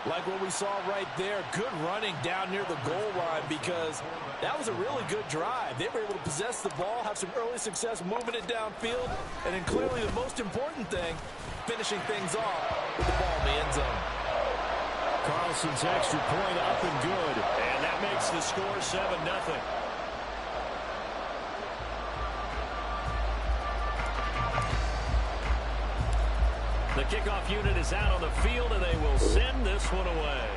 Like what we saw right there, good running down near the goal line because that was a really good drive. They were able to possess the ball, have some early success moving it downfield, and then clearly the most important thing, finishing things off with the ball in the end zone. Carlson's extra point up and good. And that makes the score 7-0. The kickoff unit is out on the field, and they will send this one away.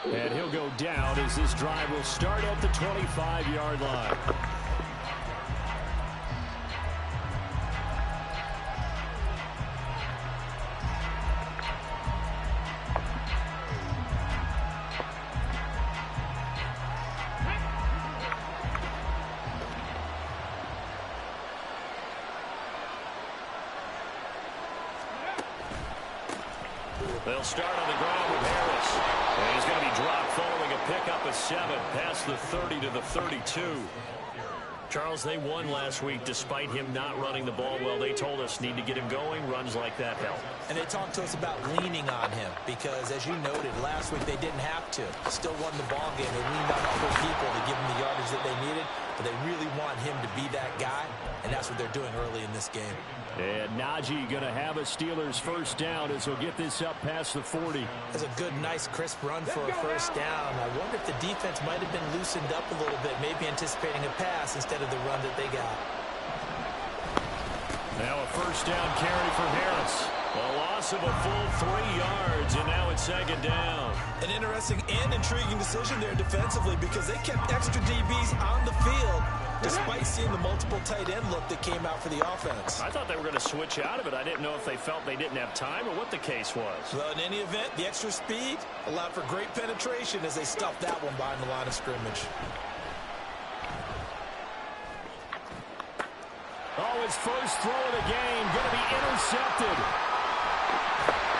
And he'll go down as this drive will start at the 25-yard line. They'll start on the ground with Harris. And he's going to be dropped following a pickup of 7 past the 30 to the 32. Charles, they won last week despite him not running the ball well. They told us need to get him going. Runs like that help. And they talked to us about leaning on him because, as you noted, last week they didn't have to. Still won the ball game. They leaned on other people to give him the yardage that they needed, but they really want him to be that guy, and that's what they're doing early in this game. And Najee going to have a Steelers first down as he'll get this up past the 40. That's a good, nice, crisp run for a first down. I wonder if the defense might have been loosened up a little bit, maybe anticipating a pass instead of the run that they got. Now a first down carry for Harris. A loss of a full 3 yards, and now it's second down. An interesting and intriguing decision there defensively because they kept extra DBs on the field despite seeing the multiple tight end look that came out for the offense. I thought they were going to switch out of it. I didn't know if they felt they didn't have time or what the case was. Well, in any event, the extra speed allowed for great penetration as they stuffed that one behind the line of scrimmage. Oh, his first throw of the game going to be intercepted.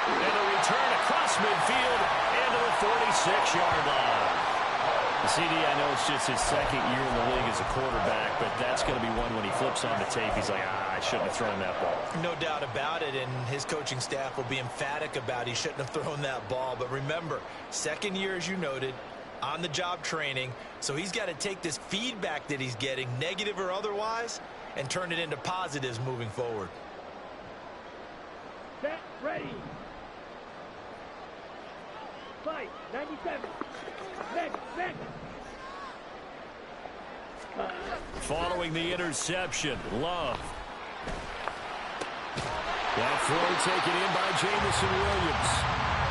And a return across midfield into the 46-yard line. CD, I know it's just his second year in the league as a quarterback, but that's going to be one when he flips on the tape. He's like, I shouldn't have thrown that ball. No doubt about it, and his coaching staff will be emphatic about he shouldn't have thrown that ball. But remember, second year, as you noted, on-the-job training, so he's got to take this feedback that he's getting, negative or otherwise, and turn it into positives moving forward. Set, ready. Fight, 97. Next. Following the interception, Love. That throw taken in by Jamison Williams.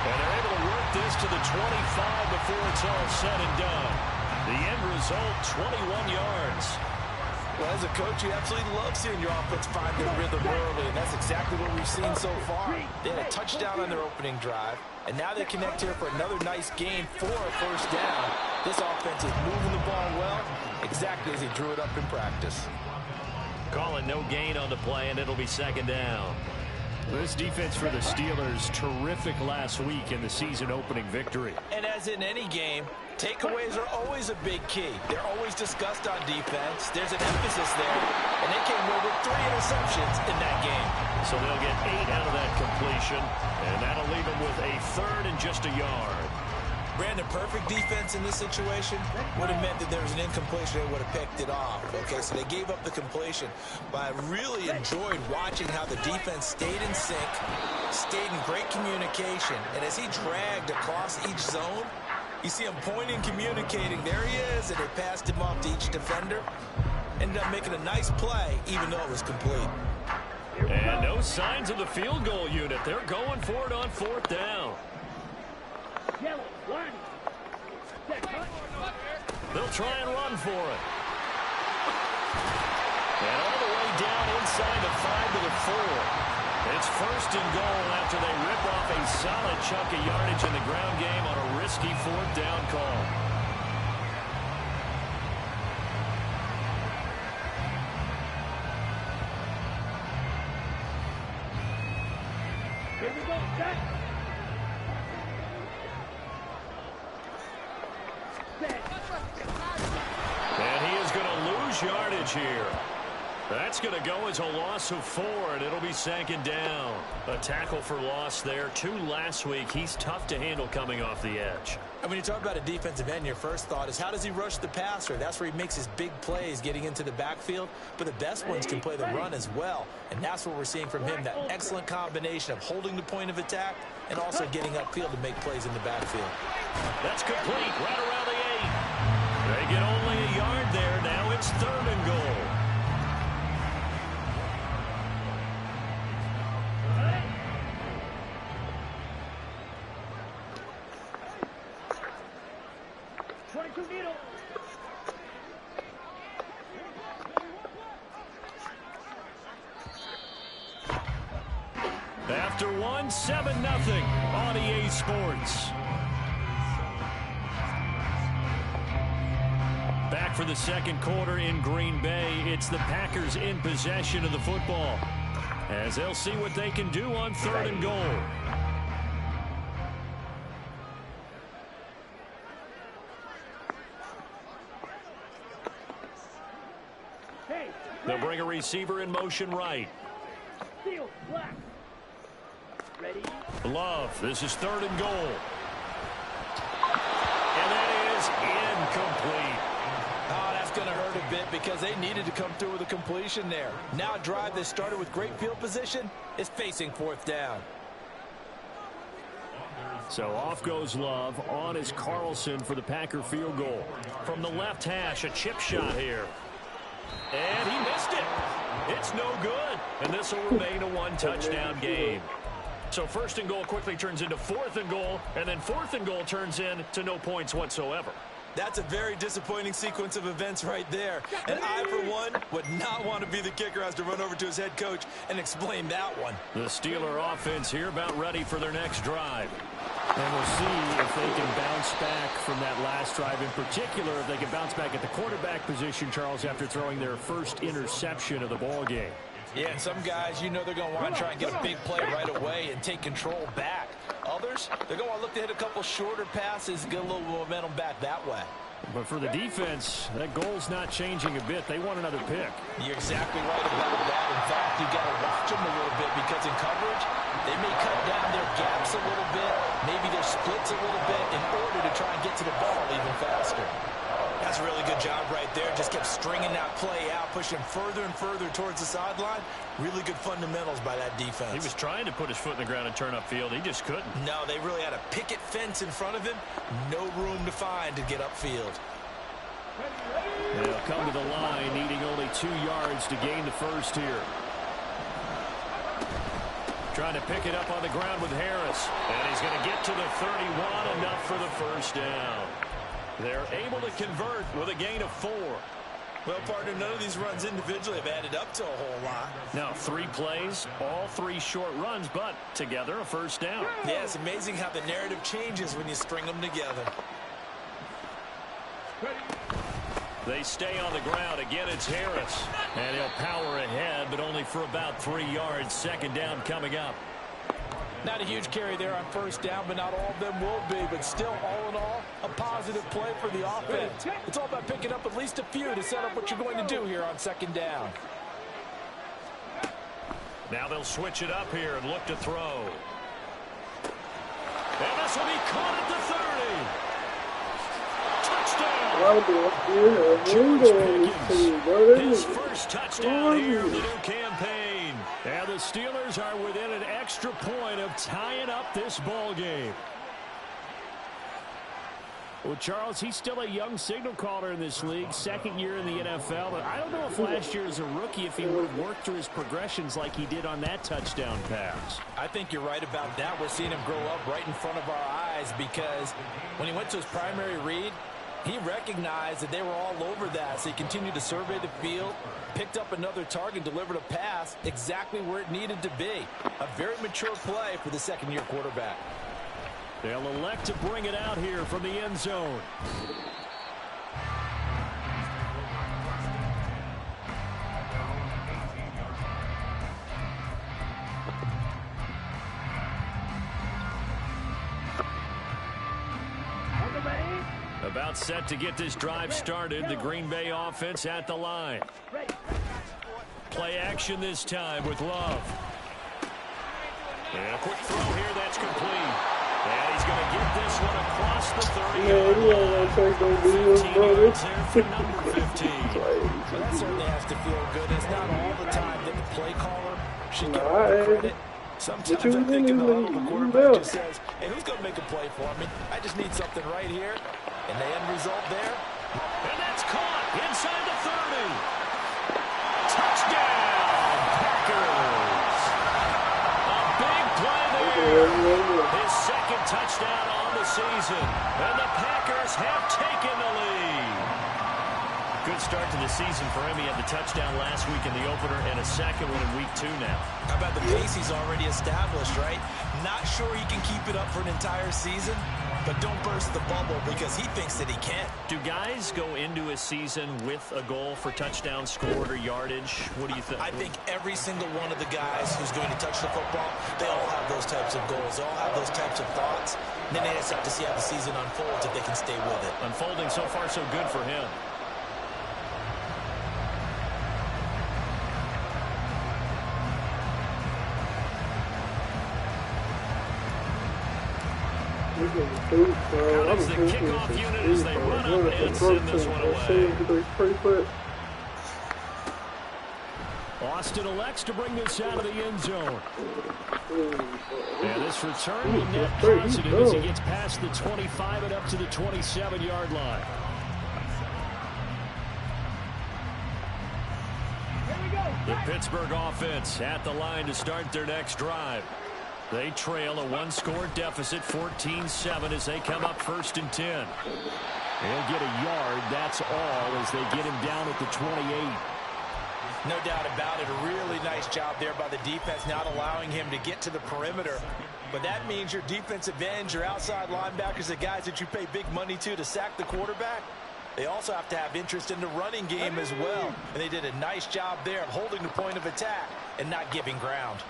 And they're able to work this to the 25 before it's all said and done. The end result, 21 yards. Well, as a coach, you absolutely love seeing your offense find their rhythm early, and that's exactly what we've seen so far. They had a touchdown on their opening drive, and now they connect here for another nice game for a first down. This offense is moving the ball well, exactly as he drew it up in practice. Calling no gain on the play, and it'll be second down. This defense for the Steelers, terrific last week in the season-opening victory. And as in any game, takeaways are always a big key. They're always discussed on defense. There's an emphasis there, and they came away with 3 interceptions in that game. So they'll get 8 out of that completion, and that'll leave them with a third and just a yard. Brandon, perfect defense in this situation would have meant that there was an incompletion. They would have picked it off. Okay, so they gave up the completion. But I really enjoyed watching how the defense stayed in sync, stayed in great communication. And as he dragged across each zone, you see him pointing, communicating. There he is, and they passed him off to each defender. Ended up making a nice play, even though it was complete. And no signs of the field goal unit. They're going for it on fourth down. Yellow, one. They'll try and run for it. And all the way down inside the 5 to the 4. It's first and goal after they rip off a solid chunk of yardage in the ground game on a risky fourth down call. Here we go, set. And he is going to lose yardage here. That's going to go as a loss of 4, and it'll be second down. A tackle for loss there. 2 last week. He's tough to handle coming off the edge. And when you talk about a defensive end, your first thought is how does he rush the passer? That's where he makes his big plays getting into the backfield. But the best ones can play the run as well. And that's what we're seeing from him, that excellent combination of holding the point of attack and also getting upfield to make plays in the backfield. That's complete right around the 8. They get only a yard there. Now it's 3rd and goal. After 1, 7-0 on EA Sports. Back for the second quarter in Green Bay. It's the Packers in possession of the football, as they'll see what they can do on 3rd and goal. They'll bring a receiver in motion right. Steal, black. Ready? Love. This is 3rd and goal. And that is incomplete. Oh, that's going to hurt a bit because they needed to come through with a completion there. Now a drive that started with great field position is facing 4th down. So off goes Love. On is Carlson for the Packer field goal. From the left hash, a chip shot here. And he missed it. It's no good. And this will remain a 1-touchdown game. So 1st and goal quickly turns into 4th and goal, and then 4th and goal turns into no points whatsoever. That's a very disappointing sequence of events right there. And I, for one, would not want to be the kicker who has to run over to his head coach and explain that one. The Steeler offense here about ready for their next drive. And we'll see if they can bounce back from that last drive. In particular, if they can bounce back at the quarterback position, Charles, after throwing their first interception of the ball game. Yeah, and some guys, you know they're going to want to try and get a big play right away and take control back. Others, they're going to want to look to hit a couple shorter passes, get a little momentum back that way. But for the defense, that goal's not changing a bit. They want another pick. You're exactly right about that. In fact, you got to watch them a little bit because in coverage, they may cut down their gaps a little bit, maybe their splits a little bit in order to try and get to the ball even faster. That's a really good job right there. Just kept stringing that play out, pushing further and further towards the sideline. Really good fundamentals by that defense. He was trying to put his foot in the ground and turn upfield. He just couldn't. No, they really had a picket fence in front of him. No room to find to get upfield. They'll come to the line, needing only 2 yards to gain the first here. Trying to pick it up on the ground with Harris. And he's going to get to the 31, enough for the first down. They're able to convert with a gain of 4. Well, partner, none of these runs individually have added up to a whole lot. Now, 3 plays, all 3 short runs, but together a first down. Yeah, it's amazing how the narrative changes when you string them together. They stay on the ground. Again, it's Harris. And he'll power ahead, but only for about 3 yards. Second down coming up. Not a huge carry there on first down, but not all of them will be. But still, all in all, a positive play for the offense. It's all about picking up at least a few to set up what you're going to do here on second down. Now they'll switch it up here and look to throw. And this will be caught at the 30. Touchdown! His first touchdown here of the new campaign. And the Steelers are within an extra point of tying up this ball game. Well, Charles, he's still a young signal caller in this league, second year in the NFL. But I don't know if last year as a rookie, if he would have worked through his progressions like he did on that touchdown pass. I think you're right about that. We're seeing him grow up right in front of our eyes because when he went to his primary read, he recognized that they were all over that, so he continued to survey the field, picked up another target, delivered a pass exactly where it needed to be. A very mature play for the second-year quarterback. They'll elect to bring it out here from the end zone. About set to get this drive started. The Green Bay offense at the line. Play action this time with Love. And a quick throw here that's complete. And he's going to get this one across the 30-yard line. 15 yards there for number 15. Well, that certainly has to feel good. It's not all the time that the play caller should get all the credit. Sometimes I think in the huddle, the quarterback just says, hey, who's going to make a play for me? I just need something right here. And the end result there. And that's caught inside the 30. Touchdown, Packers. A big play there. His second touchdown on the season. And the Packers have taken the lead. Good start to the season for him. He had the touchdown last week in the opener and a second one in week 2 now. How about the pace he's already established, right? Not sure he can keep it up for an entire season, but don't burst the bubble because he thinks that he can. Do guys go into a season with a goal for touchdown scored or yardage? What do you think? I think every single one of the guys who's going to touch the football, they all have those types of goals. They all have those types of thoughts. And then they just have to see how the season unfolds if they can stay with it. Unfolding so far so good for him. Out is the kickoff unit as they run up and send this one away. Austin elects to bring this out of the end zone. And this return will net positive as he gets past the 25 and up to the 27-yard line. The Pittsburgh offense at the line to start their next drive. They trail a one-score deficit, 14-7, as they come up 1st and 10. They'll get a yard, that's all, as they get him down at the 28. No doubt about it. A really nice job there by the defense, not allowing him to get to the perimeter. But that means your defensive ends, your outside linebackers, the guys that you pay big money to sack the quarterback, they also have to have interest in the running game as well. And they did a nice job there of holding the point of attack and not giving ground.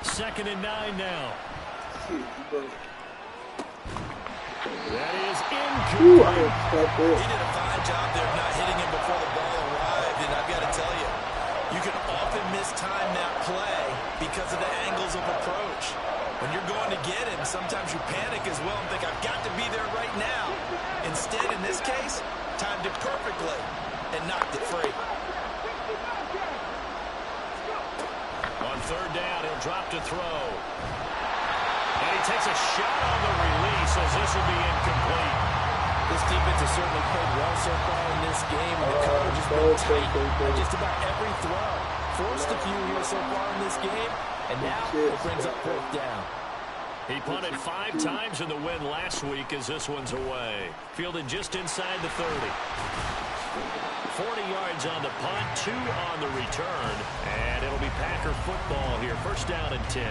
2nd and 9 now. That is incomplete. He did a fine job there of not hitting him before the ball arrived. And I've got to tell you, you can often mistime that play because of the angles of approach. When you're going to get him, sometimes you panic as well and think, I've got to be there right now. Instead, in this case, timed it perfectly and knocked it free. On 3rd down, he'll drop to throw. And he takes a shot on the release as this will be incomplete. This defense has certainly played well so far in this game, and the coverage has been tight on just about every throw. Forced a few here so far in this game, and now it brings up 4th down. He punted 5 times in the win last week as this one's away. Fielded just inside the 30. 40 yards on the punt, 2 on the return, and it'll be Packer football here. 1st down and 10.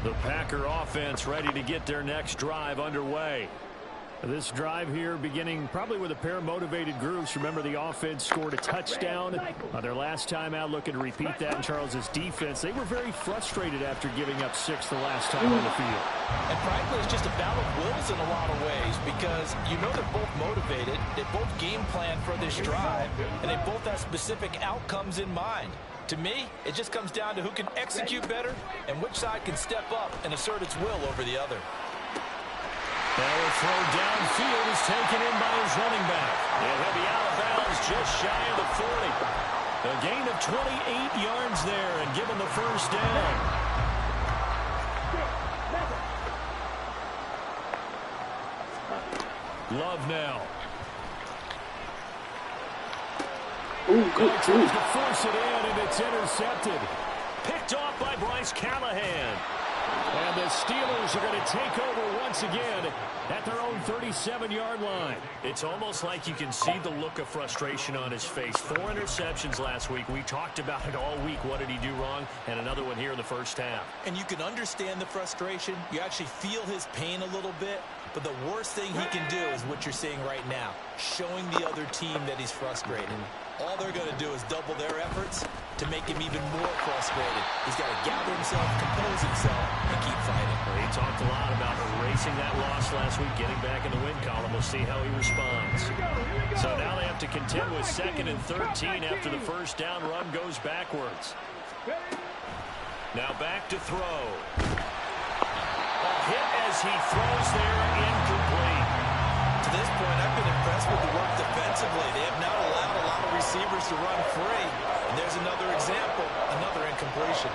The Packer offense ready to get their next drive underway. This drive here beginning probably with a pair of motivated groups. Remember, the offense scored a touchdown their last time out. Looking to repeat that in Charles's defense. They were very frustrated after giving up 6 the last time on the field. And frankly, it's just a battle of wills in a lot of ways because you know they're both motivated. They both game plan for this drive, and they both have specific outcomes in mind. To me, it just comes down to who can execute better and which side can step up and assert its will over the other. That throw downfield is taken in by his running back. And he'll be out of bounds just shy of the 40. A gain of 28 yards there and given the 1st down. Love now. Tries to force it in, and it's intercepted. Picked off by Bryce Callahan. And the Steelers are going to take over once again at their own 37-yard line. It's almost like you can see the look of frustration on his face. 4 interceptions last week. We talked about it all week. What did he do wrong? And another one here in the 1st half. And you can understand the frustration. You actually feel his pain a little bit. But the worst thing he can do is what you're seeing right now, showing the other team that he's frustrated. All they're going to do is double their efforts to make him even more frustrated. He's got to gather himself, compose himself, and keep fighting. Well, he talked a lot about erasing facing that loss last week, getting back in the win column. We'll see how he responds. So now they have to contend with 2nd and 13 after the first down run goes backwards. Now back to throw. A hit as he throws there, incomplete. To this point, I've been impressed with the work defensively. They have not allowed a lot of receivers to run free. And there's another example, another incompletion.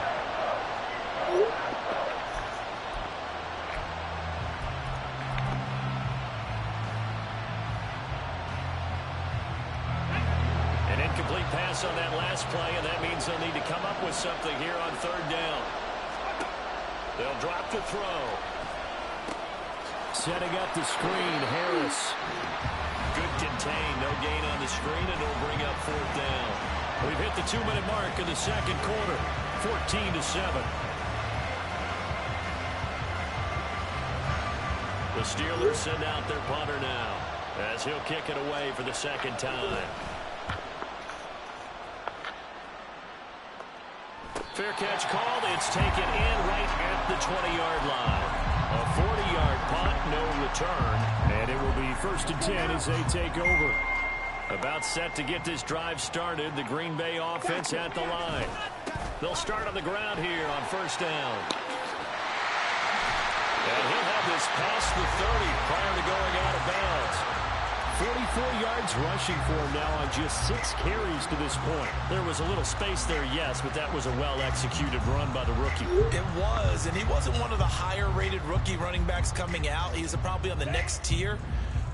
An incomplete pass on that last play, and that means they'll need to come up with something here on 3rd down. They'll drop to throw. Setting up the screen, Harris. Good contain, no gain on the screen, and it'll bring up 4th down. We've hit the 2-minute mark in the 2nd quarter, 14-7. The Steelers send out their punter now, as he'll kick it away for the 2nd time. Fair catch called. It's taken in right at the 20-yard line. A 40-yard punt, no return. And it will be 1st and 10 as they take over. About set to get this drive started. The Green Bay offense at the line. They'll start on the ground here on 1st down. And he'll have this past the 30 prior to going out of bounds. 44 yards rushing for him now on just 6 carries to this point. There was a little space there, yes, but that was a well-executed run by the rookie. It was, and he wasn't one of the higher-rated rookie running backs coming out. He's probably on the next tier.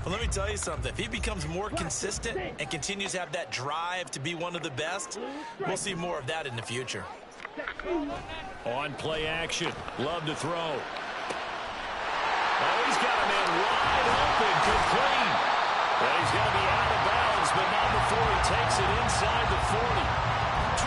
But let me tell you something. If he becomes more consistent and continues to have that drive to be one of the best, we'll see more of that in the future. On play action. Love to throw. Oh, he's got a man wide open. Good clean. Well, he's going to be out of bounds, but not before he takes it inside the 40.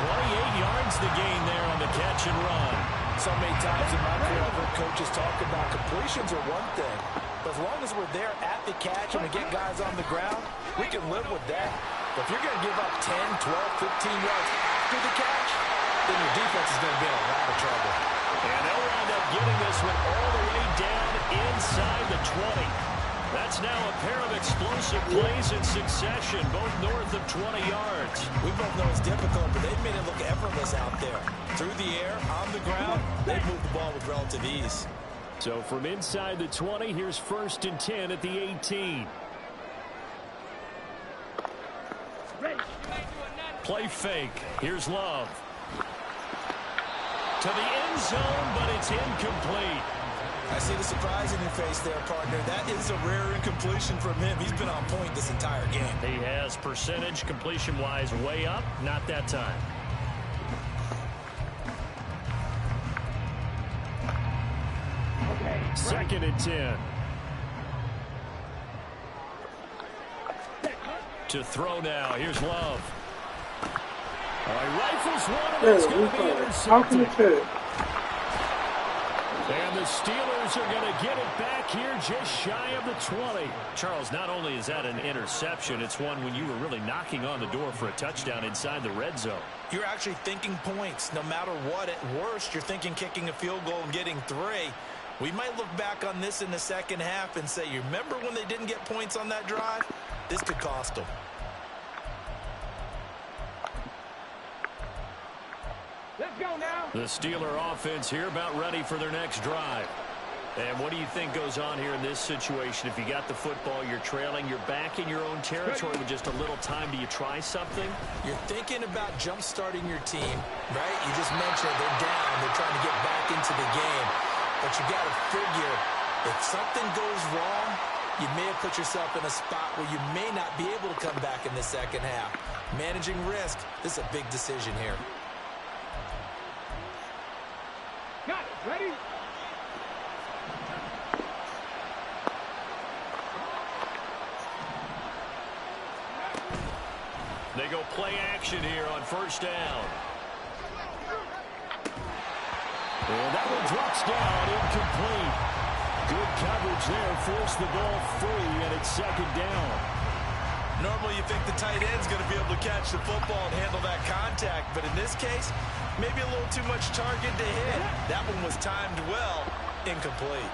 28 yards the gain there on the catch and run. So many times in my career, I've heard coaches talk about completions are one thing. But as long as we're there at the catch and we get guys on the ground, we can live with that. But if you're going to give up 10, 12, 15 yards after the catch, then your defense is going to be in a lot of trouble. And they'll wind up getting this one all the way down inside the 20. That's now a pair of explosive plays in succession, both north of 20 yards. We both know it's difficult, but they've made it look effortless out there. Through the air, on the ground, they've moved the ball with relative ease. So from inside the 20, here's 1st and 10 at the 18. Play fake. Here's Love. To the end zone, but it's incomplete. I see the surprise in your face there, partner. That is a rare incompletion from him. He's been on point this entire game. He has percentage completion-wise way up. Not that time. Okay, 2nd and 10. To throw now. Here's Love. He rifles one, and it's going to be intercepted. And the Steelers are going to get it back here just shy of the 20. Charles, not only is that an interception, it's one when you were really knocking on the door for a touchdown inside the red zone. You're actually thinking points. No matter what, at worst, you're thinking kicking a field goal and getting 3. We might look back on this in the second half and say, you remember when they didn't get points on that drive? This could cost them. let's go now. The Steeler offense here about ready for their next drive. And what do you think goes on here in this situation? If you got the football, you're trailing, you're back in your own territory with just a little time. Do you try something? You're thinking about jump-starting your team, right? You just mentioned they're down. They're trying to get back into the game. But you got to figure, if something goes wrong, you may have put yourself in a spot where you may not be able to come back in the second half. Managing risk, this is a big decision here. Got it. Ready? They go play action here on first down. And that one drops down, incomplete. Good coverage there, forced the ball free, and it's second down. Normally you think the tight end's going to be able to catch the football and handle that contact, but in this case, maybe a little too much target to hit. That one was timed well, incomplete.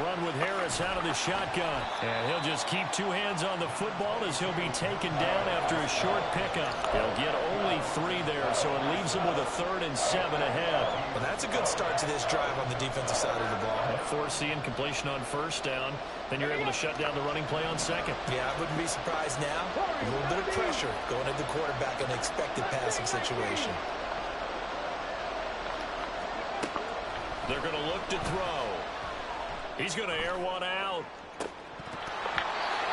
run with Harris out of the shotgun. And he'll just keep two hands on the football as he'll be taken down after a short pickup. He'll get only 3 there, so it leaves him with a 3rd and 7 ahead. Well, that's a good start to this drive on the defensive side of the ball. Force the incompletion on 1st down. Then you're able to shut down the running play on 2nd. Yeah, I wouldn't be surprised now. A little bit of pressure going at the quarterback in an expected passing situation. They're going to look to throw. He's going to air one out.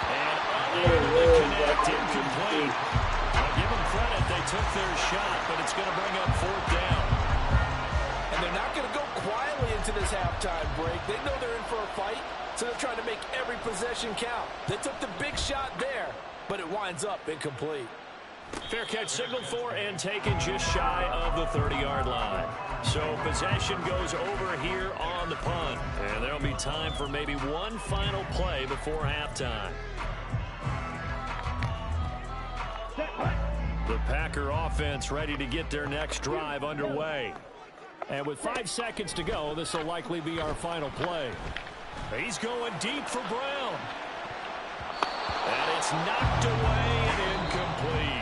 And unable to connect, incomplete. I'll give them credit. They took their shot, but it's going to bring up 4th down. And they're not going to go quietly into this halftime break. They know they're in for a fight, so they're trying to make every possession count. They took the big shot there, but it winds up incomplete. Fair catch signaled for and taken just shy of the 30-yard line. So possession goes over here on the punt. And there'll be time for maybe one final play before halftime. The Packer offense ready to get their next drive underway. And with 5 seconds to go, this will likely be our final play. He's going deep for Brown. And it's knocked away and incomplete.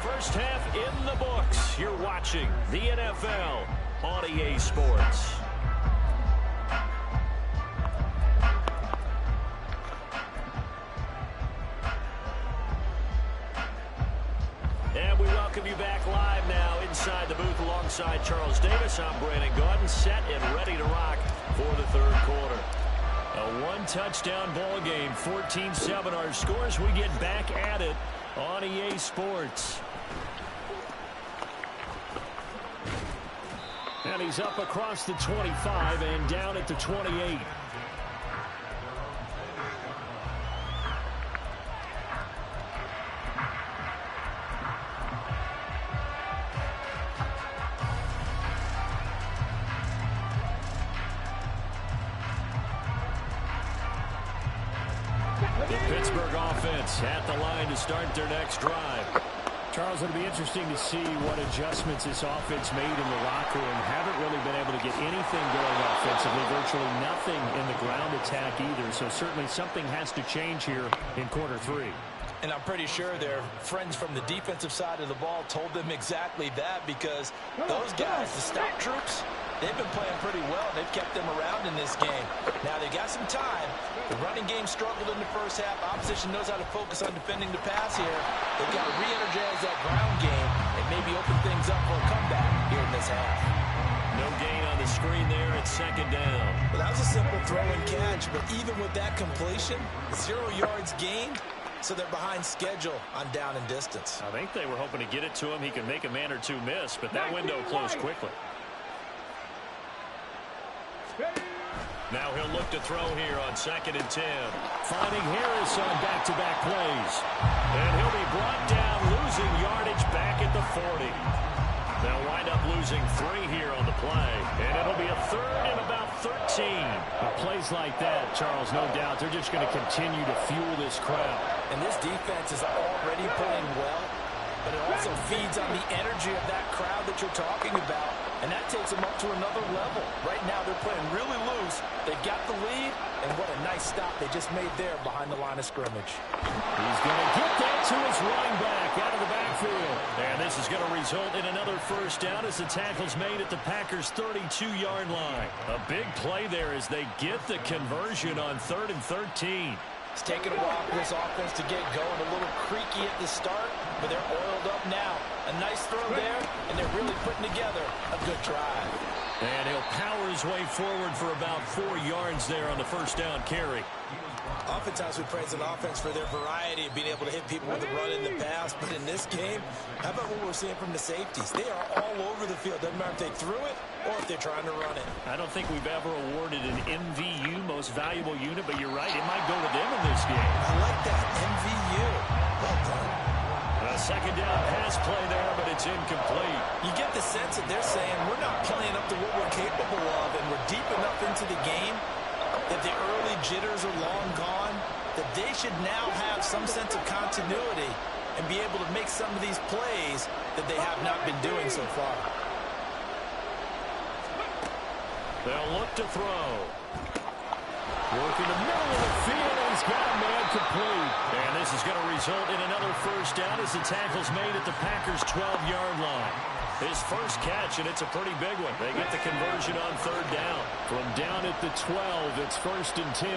First half in the books. You're watching the NFL on EA Sports. And we welcome you back live now inside the booth alongside Charles Davis. I'm Brandon Gaudin, set and ready to rock for the 3rd quarter. A 1-touchdown ball game, 14-7 our scores. We get back at it on EA Sports. And he's up across the 25 and down at the 28. The Pittsburgh offense at the line to start their next drive. Charles, it'll be interesting to see what adjustments this offense made in the locker room. Haven't really been able to get anything going offensively, virtually nothing in the ground attack either. So certainly something has to change here in quarter 3. And I'm pretty sure their friends from the defensive side of the ball told them exactly that, because those guys, the stout troops, they've been playing pretty well. They've kept them around in this game. Now they got some time. The running game struggled in the first half. Opposition knows how to focus on defending the pass here. They've got to re-energize that ground game and maybe open things up for a comeback here in this half. No gain on the screen there at 2nd down. Well, that was a simple throw and catch, but even with that completion, 0 yards gained. So they're behind schedule on down and distance. I think they were hoping to get it to him. He could make a man or two miss, but that window closed quickly. Now he'll look to throw here on 2nd and 10. Finding Harris on back-to-back plays. And he'll be brought down, losing yardage back at the 40. They'll wind up losing 3 here on the play. And it'll be a 3rd and about 13. With plays like that, Charles, no doubt, they're just going to continue to fuel this crowd. And this defense is already playing well, but it also feeds on the energy of that crowd that you're talking about, and that takes them up to another level. Right now, they're playing really loose. They've got the lead, and what a nice stop they just made there behind the line of scrimmage. He's going to get that to his running back out of the backfield. And this is going to result in another 1st down as the tackle's made at the Packers' 32-yard line. A big play there as they get the conversion on 3rd and 13. It's taken a while for this offense to get going. A little creaky at the start, but they're oiled up now. A nice throw there, and they're really putting together a good drive. And he'll power his way forward for about 4 yards there on the 1st down carry. Oftentimes we praise an offense for their variety of being able to hit people with the run in the pass, but in this game, how about what we're seeing from the safeties? They are all over the field. Doesn't matter if they threw it or if they're trying to run it. I don't think we've ever awarded an MVU, most valuable unit, but you're right, it might go to them in this game. I like that, MVU. Well done. A 2nd down pass play there, but it's incomplete. You get the sense that they're saying we're not playing up to what we're capable of, and we're deep enough into the game that the early jitters are long gone, that they should now have some sense of continuity and be able to make some of these plays that they have not been doing so far. They'll look to throw. Working the middle of the field, and he's got a man complete. And this is going to result in another first down as the tackle's made at the Packers' 12-yard line. His first catch, and it's a pretty big one. They get the conversion on third down. From down at the 12, it's 1st and 10.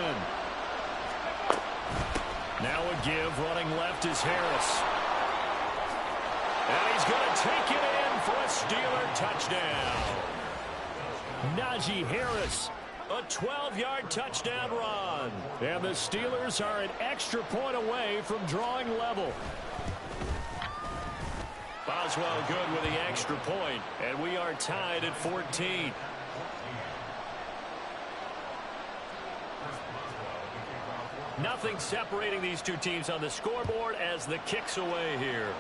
Now a give, running left is Harris. And he's going to take it in for a Steeler touchdown. Najee Harris, a 12-yard touchdown run. And the Steelers are an extra point away from drawing level. Boswell good with the extra point, and we are tied at 14. Nothing separating these two teams on the scoreboard as the kick's away here.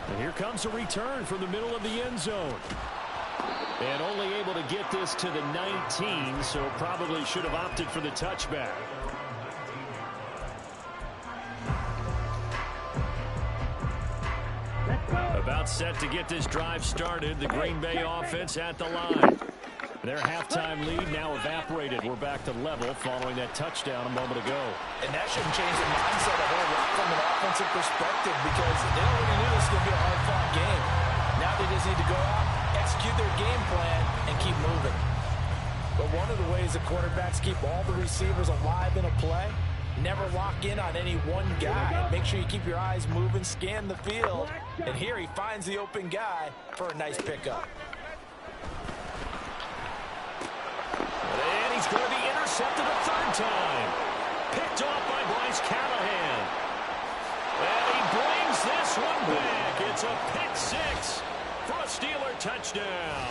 And here comes a return from the middle of the end zone. And only able to get this to the 19, so probably should have opted for the touchback. About set to get this drive started. The Green Bay offense at the line. Their halftime lead now evaporated. We're back to level following that touchdown a moment ago. And that shouldn't change the mindset a whole lot from an offensive perspective because they already knew this was going to be a hard-fought game. Now they just need to go out, execute their game plan, and keep moving. But one of the ways the quarterbacks keep all the receivers alive in a play, never lock in on any one guy. Make sure you keep your eyes moving, scan the field. And here he finds the open guy for a nice pickup. And he's going to be intercepted a third time. Picked off by Bryce Callahan. And he brings this one back. It's a pick six for a Steeler touchdown.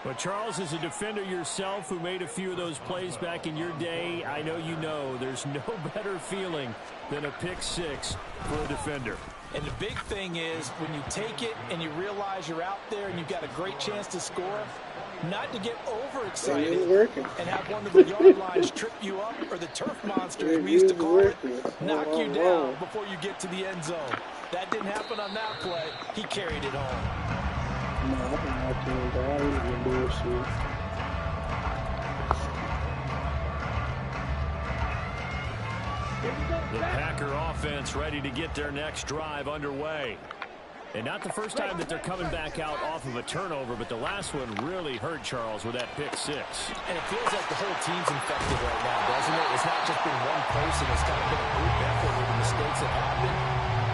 But Charles, as a defender yourself who made a few of those plays back in your day, I know you know there's no better feeling than a pick six for a defender. And the big thing is when you take it and you realize you're out there and you've got a great chance to score, not to get overexcited and have one of the yard lines trip you up, or the turf monster, as we used to call it, knock you down before you get to the end zone. That didn't happen on that play. He carried it home. No, I think I can't go. I really didn't do shit. The Packer offense ready to get their next drive underway. And not the first time that they're coming back out off of a turnover, but the last one really hurt Charles with that pick six. And it feels like the whole team's infected right now, doesn't it? It's not just been one person. It's kind of been a group effort with the mistakes that happened.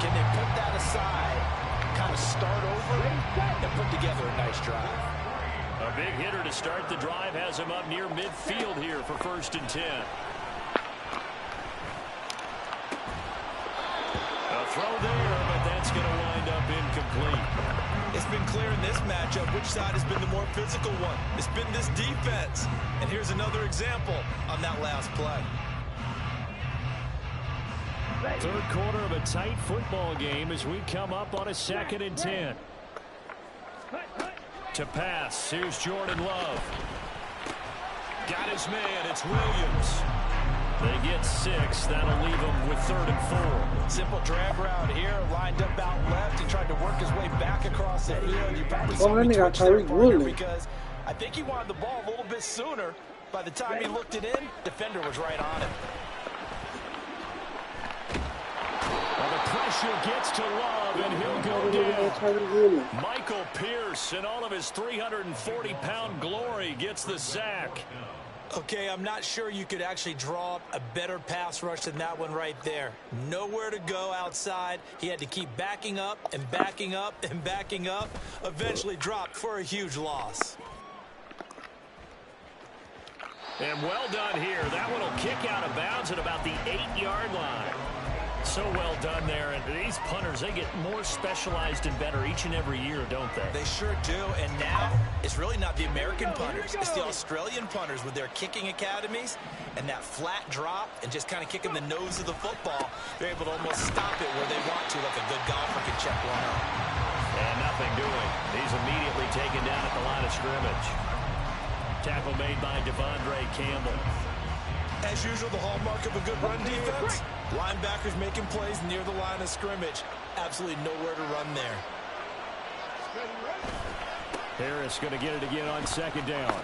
Can they put that aside, kind of start over, and put together a nice drive? A big hitter to start the drive has him up near midfield here for 1st and 10. A throw there, but that's going to wind up incomplete. It's been clear in this matchup which side has been the more physical one. It's been this defense. And here's another example on that last play. Third quarter of a tight football game as we come up on a 2nd and 10. To pass, here's Jordan Love. Got his man, it's Williams. They get 6. That'll leave them with 3rd and 4. Simple drag route here, lined up out left. He tried to work his way back across the field. You probably saw me twitch there, partner, because I think he wanted the ball a little bit sooner. By the time he looked it in, defender was right on it. Well, the pressure gets to Love, and he'll go down. Michael Pierce, in all of his 340-pound glory, gets the sack. Okay, I'm not sure you could actually draw up a better pass rush than that one right there. Nowhere to go outside. He had to keep backing up and backing up and backing up. Eventually dropped for a huge loss. And well done here. That one will kick out of bounds at about the 8-yard line. So well done there. And these punters, they get more specialized and better each and every year, don't they? They sure do. And now it's really not the American punters. It's the Australian punters with their kicking academies and that flat drop and just kind of kicking the nose of the football. They're able to almost stop it where they want to, like a good golfer can check one out. And nothing doing. He's immediately taken down at the line of scrimmage. Tackle made by Devondre Campbell. As usual, the hallmark of a good run defense, linebackers making plays near the line of scrimmage. Absolutely nowhere to run there. Harris going to get it again on second down.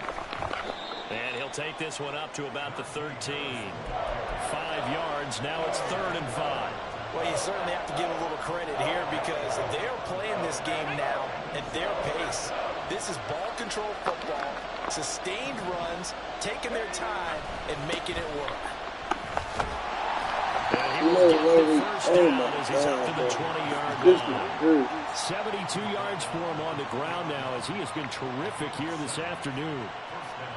And he'll take this one up to about the 13. 5 yards. Now it's 3rd and 5. Well, you certainly have to give a little credit here because they're playing this game now at their pace. This is ball control football, sustained runs, taking their time, and making it work. And he will get the first down as he's up to the 20-yard line. 72 yards for him on the ground now as he has been terrific here this afternoon.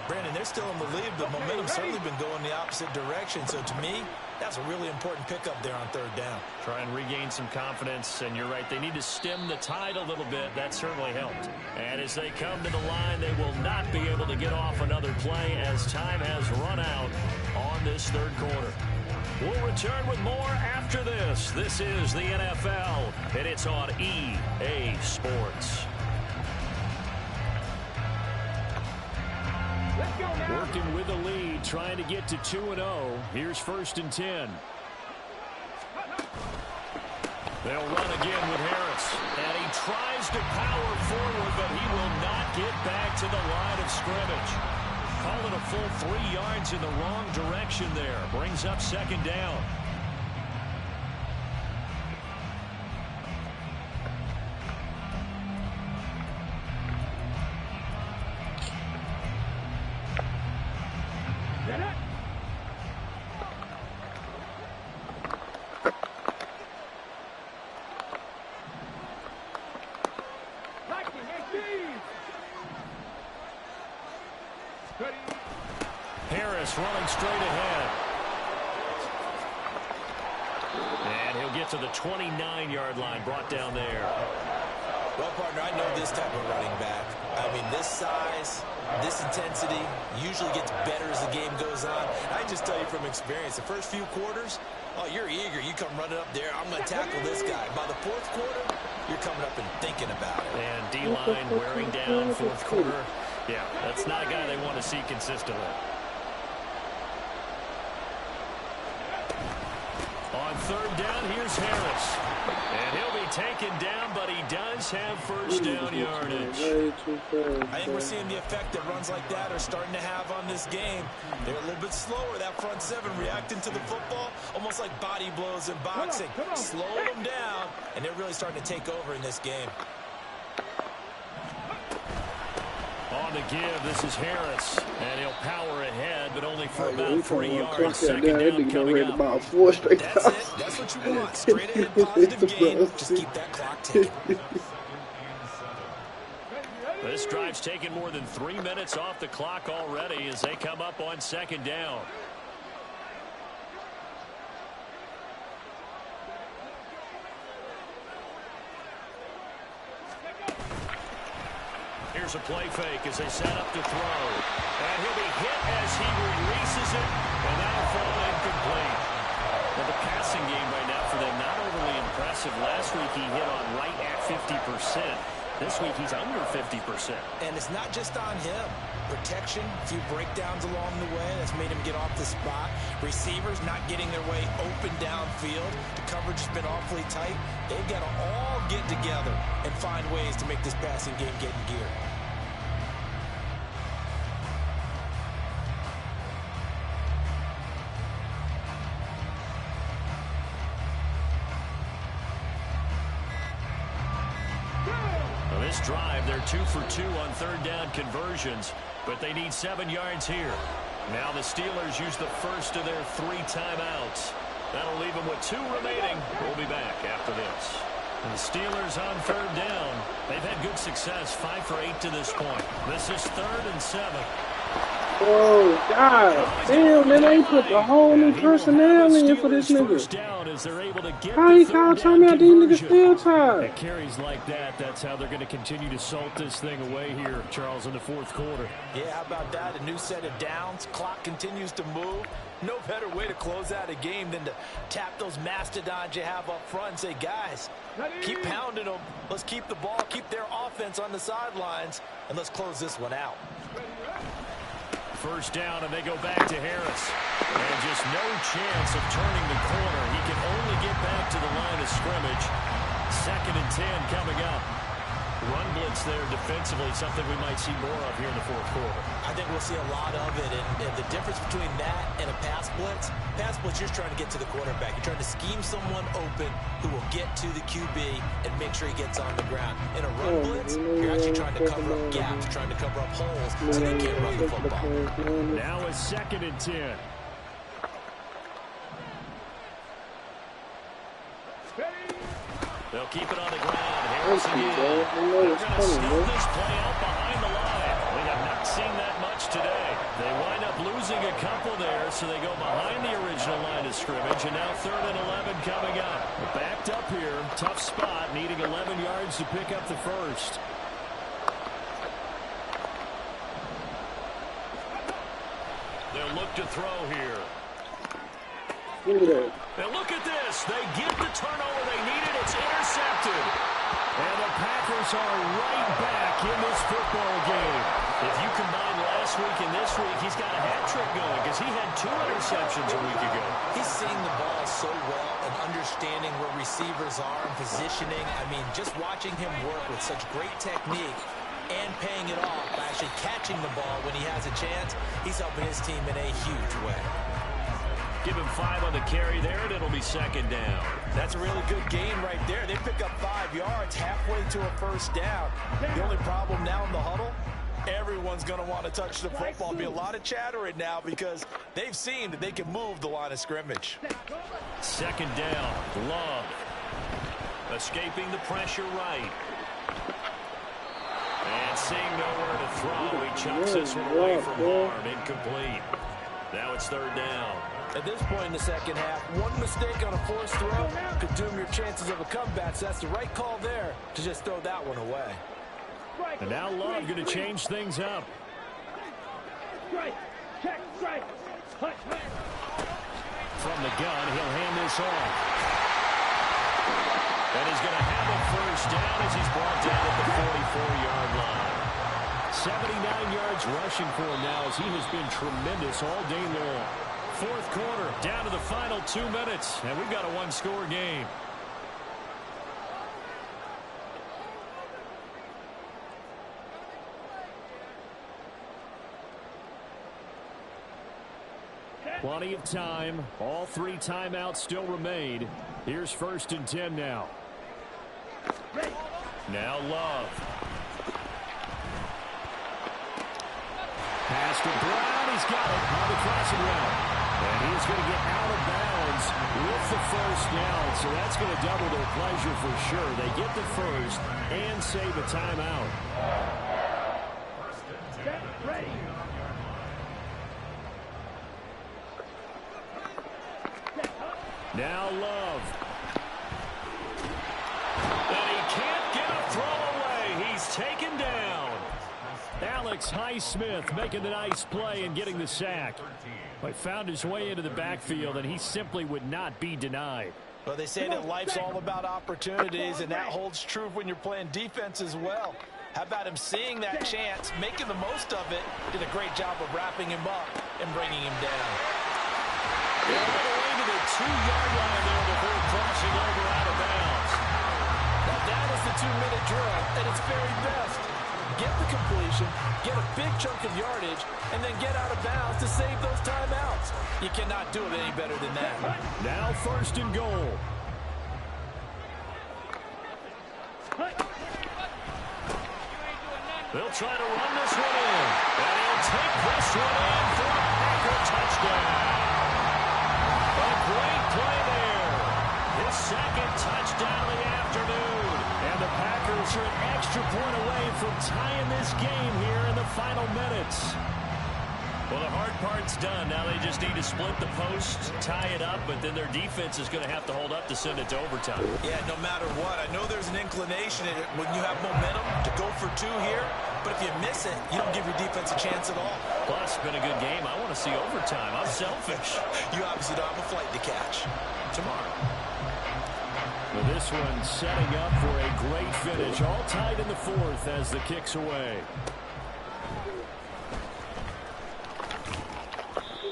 Brandon, they're still in the lead, but momentum's certainly been going the opposite direction. So to me, that's a really important pickup there on 3rd down. Try and regain some confidence, and you're right, they need to stem the tide a little bit. That certainly helped. And as they come to the line, they will not be able to get off another play as time has run out on this 3rd quarter. We'll return with more after this. This is the NFL, and it's on EA Sports. Working with the lead, trying to get to 2-0. Here's 1st and 10. They'll run again with Harris. And he tries to power forward, but he will not get back to the line of scrimmage. Call it a full 3 yards in the wrong direction there. Brings up 2nd down. Harris running straight ahead. And he'll get to the 29-yard line, brought down there. Well, partner, I know this type of running back. I mean, this size, this intensity usually gets better as the game goes on. I just tell you from experience, the first few quarters, oh, you're eager. You come running up there. I'm going to tackle this guy. By the 4th quarter, you're coming up and thinking about it. And D-line wearing down 4th quarter. Yeah, that's not a guy they want to see consistently. On 3rd down, here's Harris. And he'll be taken down, but he does have first down yardage. I think we're seeing the effect that runs like that are starting to have on this game. They're a little bit slower, that front 7 reacting to the football, almost like body blows in boxing. Slowing them down, and they're really starting to take over in this game. On the give, this is Harris, and he'll power ahead, but only for about 3 yards. 2nd down coming up. About 4 straight That's it. That's what you want. Straight ahead, positive gain. Just keep that clock ticking. This drive's taken more than 3 minutes off the clock already as they come up on 2nd down. Here's a play fake as they set up to throw. And he'll be hit as he releases it, and that'll fall incomplete. Well, the passing game right now for them, not overly impressive. Last week he hit on right at 50%. This week he's under 50%. And it's not just on him. Protection, a few breakdowns along the way. That's made him get off the spot. Receivers not getting their way open downfield. The coverage has been awfully tight. They've got to all get together and find ways to make this passing game get in gear. This drive, they're 2 for 2 on 3rd down conversions, but they need 7 yards here. Now the Steelers use the first of their 3 timeouts. That'll leave them with 2 remaining. We'll be back after this. And the Steelers on 3rd down. They've had good success, 5 for 8 to this point. This is 3rd and 7. Oh, God. Damn, man, they put the whole new personnel in for this nigga. How he called Tommy out these niggas still tied? It carries like that. That's how they're going to continue to salt this thing away here, Charles, in the 4th quarter. Yeah, how about that? A new set of downs. Clock continues to move. No better way to close out a game than to tap those mastodons you have up front and say, guys, keep pounding them. Let's keep the ball, keep their offense on the sidelines, and let's close this one out. First down, and they go back to Harris. And just no chance of turning the corner. He can only get back to the line of scrimmage. 2nd and 10 coming up. Run blitz there defensively, something we might see more of here in the fourth quarter. I think we'll see a lot of it, and the difference between that and a pass blitz, you're just trying to get to the quarterback. You're trying to scheme someone open who will get to the QB and make sure he gets on the ground. In a run blitz, you're actually trying to cover up gaps, trying to cover up holes so they can't run the football. Now it's 2nd and 10. They'll keep it on the ground. Harrison again. They're going to snuff this play out behind the line. We have not seen that much today. They wind up losing a couple there, so they go behind the original line of scrimmage, and now 3rd and 11 coming up. Backed up here, tough spot, needing 11 yards to pick up the first. They'll look to throw here. And look at this. They get the turnover they needed. It's intercepted. And the Packers are right back in this football game. If you combine last week and this week, he's got a hat trick going because he had 2 interceptions a week ago. He's seeing the ball so well and understanding where receivers are and positioning. I mean, just watching him work with such great technique and paying it off by actually catching the ball when he has a chance, he's helping his team in a huge way. Give him 5 on the carry there, and it'll be 2nd down. That's a really good gain right there. They pick up 5 yards halfway to a first down. The only problem now in the huddle, everyone's going to want to touch the football. There'll be a lot of chatter right now because they've seen that they can move the line of scrimmage. 2nd down. Love. Escaping the pressure right. And seeing nowhere to throw, he chucks this one away from harm. Incomplete. Now it's 3rd down. At this point in the second half, one mistake on a forced throw could doom your chances of a comeback. So that's the right call there to just throw that one away. And now Love going to change things up. From the gun, he'll hand this off. And he's going to have a first down as he's brought down at the 44-yard line. 79 yards rushing for him now as he has been tremendous all day long. Fourth quarter, down to the final 2 minutes, and we've got a 1-score game. Plenty of time. All 3 timeouts still remain. Here's 1st and 10 now. Now Love. Pass to Brown. He's got it on the crossing route. And he's going to get out of bounds with the first down. So that's going to double their pleasure for sure. They get the first and save a timeout. Ready. Now Love. And he can't get a throw away. He's taken down. Alex Highsmith making the nice play and getting the sack. But found his way into the backfield, and he simply would not be denied. Well, they say that life's all about opportunities, and that holds true when you're playing defense as well. How about him seeing that chance, making the most of it, did a great job of wrapping him up and bringing him down. All the way to the 2-yard line there before crossing over out of bounds. Now that is the 2-minute drill at its very best. Get the completion, get a big chunk of yardage, and then get out of bounds to save those timeouts. You cannot do it any better than that. Now 1st and goal. They'll try to run this one in. And he'll take this one in for a Packer touchdown. A great play there. His 2nd touchdown of the afternoon. And the Packers are an extra point away from tying this game here in the final minutes. Well, the hard part's done. Now they just need to split the post, tie it up, but then their defense is going to have to hold up to send it to overtime. Yeah, no matter what. I know there's an inclination in it when you have momentum to go for 2 here, but if you miss it, you don't give your defense a chance at all. Plus, it's been a good game. I want to see overtime. I'm selfish. You obviously don't have a flight to catch tomorrow. Well, this one setting up for a great finish. All tied in the 4th as the kick's away.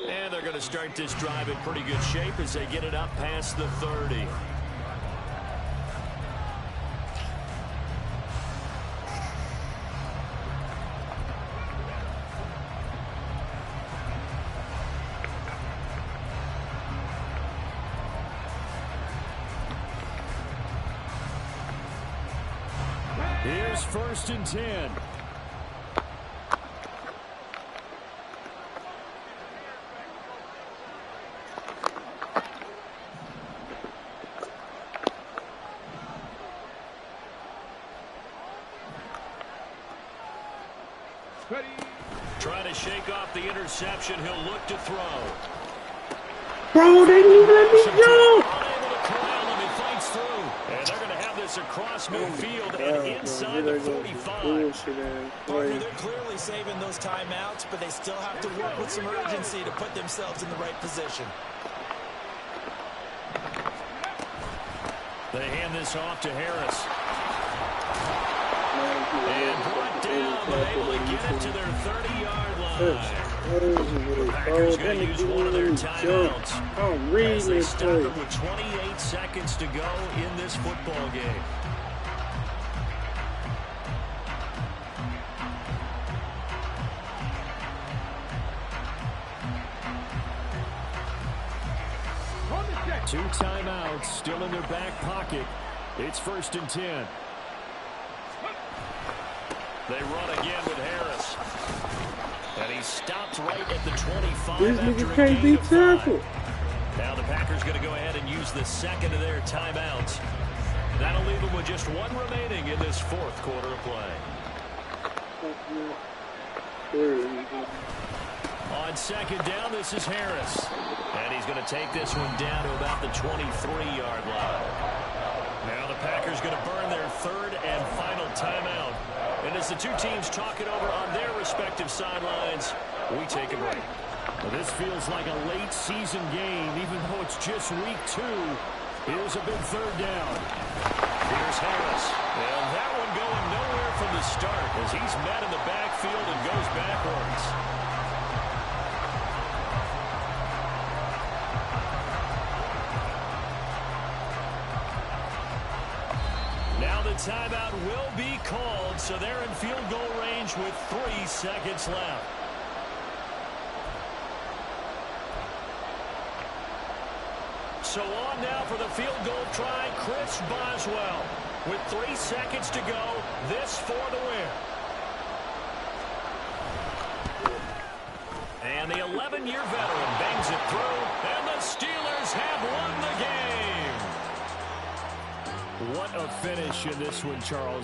And they're going to start this drive in pretty good shape as they get it up past the 30. Here's 1st and 10. Ready. Trying to shake off the interception. He'll look to throw. Bro, they didn't even let me jump. Unable to corral him. He fights through. And they're going to have this across midfield and inside the 45. Partner, they're clearly saving those timeouts, but they still have to work with some urgency to put themselves in the right position. They hand this off to Harris. And brought down, but able to get it to their 30-yard line. The Packers going to use one of their timeouts as they stop it with 28 seconds to go in this football game. Two timeouts still in their back pocket. It's 1st and 10. They run again with Harris. And he stopped right at the 25 These after niggas a can't be gain of 5. tackled. Now the Packers going to go ahead and use the second of their timeouts. That'll leave them with just one remaining in this 4th quarter of play. On 2nd down, this is Harris. And he's going to take this one down to about the 23-yard line. Now the Packers going to burn their 3rd and final timeout. And as the two teams talk it over on their respective sidelines, we take a break. Well, this feels like a late season game, even though it's just week 2. Here's a big 3rd down. Here's Harris. And that one going nowhere from the start as he's met in the backfield and goes backwards. Now the timeout will be called, so they're in field goal range with 3 seconds left. So on now for the field goal try, Chris Boswell. With 3 seconds to go, this for the win. And the 11-year veteran bangs it through, and the Steelers have won the game. What a finish in this one, Charles.